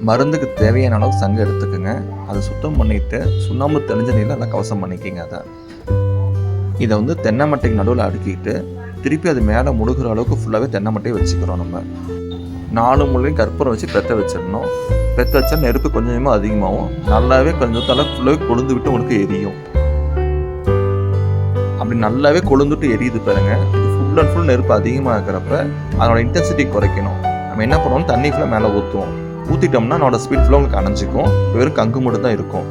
மருந்துக்கு தேவையான அளவு சங்கு எடுத்துக்கோங்க. அதை சுத்தம் பண்ணிவிட்டு சுண்ணாம்பு தெளிஞ்ச நீரில் நல்லா கவசம் பண்ணிக்கிங்க. இதை வந்து தென்னை மட்டைக்கு நடுவில் அடுக்கிட்டு திருப்பி அது மேலே முழுகிற அளவுக்கு ஃபுல்லாகவே தென்னை மட்டையை வச்சுக்கிறோம். நம்ம 4 மூலையும் கற்பூரம் வச்சு பெற்ற வச்சிடணும். பெற்ற வச்சா நெருப்பு கொஞ்சம் கொஞ்சமாக அதிகமாகும். நல்லாவே கொஞ்சம் தலை ஃபுல்லாகவே கொழுந்து விட்டு உங்களுக்கு எரியும். அப்படி நல்லாவே கொழுந்துட்டு எரியுது பாருங்க. இது ஃபுல் அண்ட் ஃபுல் நெருப்பு அதிகமாக இருக்கிறப்ப அதனோட இன்டென்சிட்டி குறைக்கணும். நம்ம என்ன பண்ணுவோம், தண்ணி ஃபுல்லாக மேலே ஊற்றுவோம். ஊற்றிட்டோம்னா அதனோட ஸ்பீட் ஃபுல்லாக உங்களுக்கு அணைஞ்சிக்கும். வெறும் கங்கு மட்டும் தான் இருக்கும்.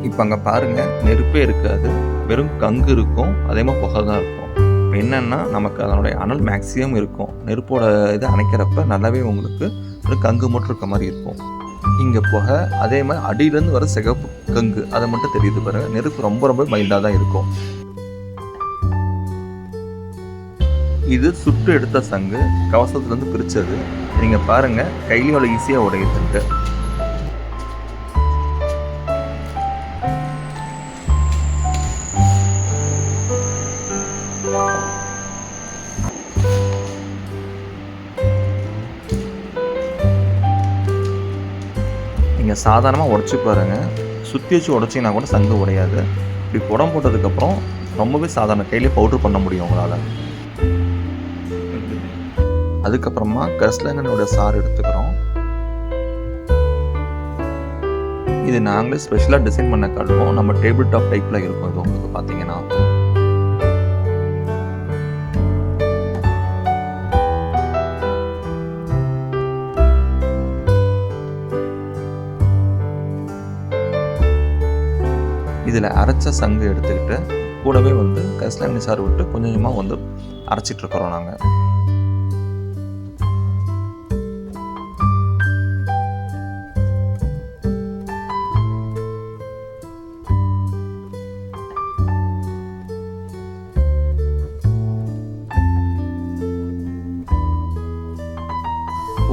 இப்போ அங்கே பாருங்கள், நெருப்பே இருக்காது, வெறும் கங்கு இருக்கும். அதே மாதிரி புகை தான் இருக்கும். இப்போ என்னென்னா நமக்கு அதனுடைய அனல் மேக்ஸிமம் இருக்கும். நெருப்போட இது அணைக்கிறப்ப நல்லாவே உங்களுக்கு ஒரு கங்கு மட்டும் இருக்க மாதிரி இருக்கும். இங்கே புகை, அதே மாதிரி அடியிலேருந்து வர சிகப்பு கங்கு அதை மட்டும் தெரியுது பாருங்கள். நெருப்பு ரொம்ப ரொம்ப மைல்டாக தான் இருக்கும். இது சுட்டு எடுத்த சங்கு, கவசத்துலேருந்து பிரித்தது. நீங்கள் பாருங்கள், கையிலையும் அவ்வளோ ஈஸியாக உடையுதுன்ட்டு. நீங்கள் சாதாரணமாக உடச்சி பாருங்கள். சுற்றி வச்சு உடச்சிங்கன்னா கூட சங்கு உடையாது. இப்படி புடம் போட்டதுக்கப்புறம் ரொம்பவே சாதாரண கையிலே பவுட்ரு பண்ண முடியும் உங்களால். அதுக்கப்புறமா கரிசலாங்கண்ணியோட சாறு எடுத்துக்கிறோம். இது நாங்களே ஸ்பெஷலாக டிசைன் பண்ண காட்டுவோம். நம்ம டேபிள் டாப் டைப்பில் இருக்கும். இது உங்களுக்கு பார்த்தீங்கன்னா இதில் அரைச்ச சங்கு எடுத்துக்கிட்டு கூடவே வந்து கரிசலாங்கண்ணி சாறு விட்டு கொஞ்சம் கொஞ்சமாக வந்து அரைச்சிட்ருக்குறோம் நாங்கள்.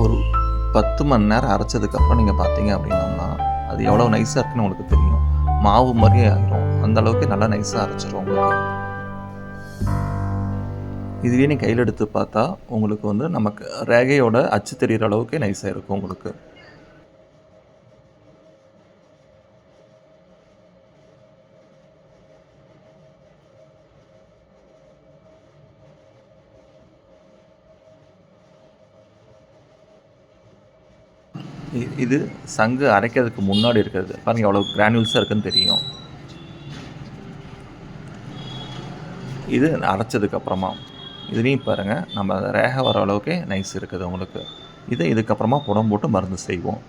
ஒரு 10 மணி நேரம் அரைச்சதுக்கப்புறம் நீங்கள் பார்த்தீங்க அப்படின்னோம்னா அது எவ்வளோ நைஸாக இருக்குன்னு உங்களுக்கு தெரியும். மாவு மாதிரியே ஆகிரும். அந்த அளவுக்கு நல்லா நைஸாக அரைச்சிடும் உங்களுக்கு. இதுவே நீ கையில் எடுத்து பார்த்தா உங்களுக்கு வந்து நமக்கு ரேகையோட அச்சு தெரிகிற அளவுக்கு நைஸாக இருக்கும் உங்களுக்கு. இது சங்கு அரைக்கிறதுக்கு முன்னாடி இருக்கிறது பாருங்கள், எவ்வளோ கிரானியூல்ஸாக இருக்குன்னு தெரியும். இது அரைச்சதுக்கப்புறமா இதுலேயும் பாருங்கள், நம்ம ரேகை வர அளவுக்கு நைஸ் இருக்குது உங்களுக்கு. இதுக்கப்புறமா புடம் போட்டு மருந்து செய்வோம்.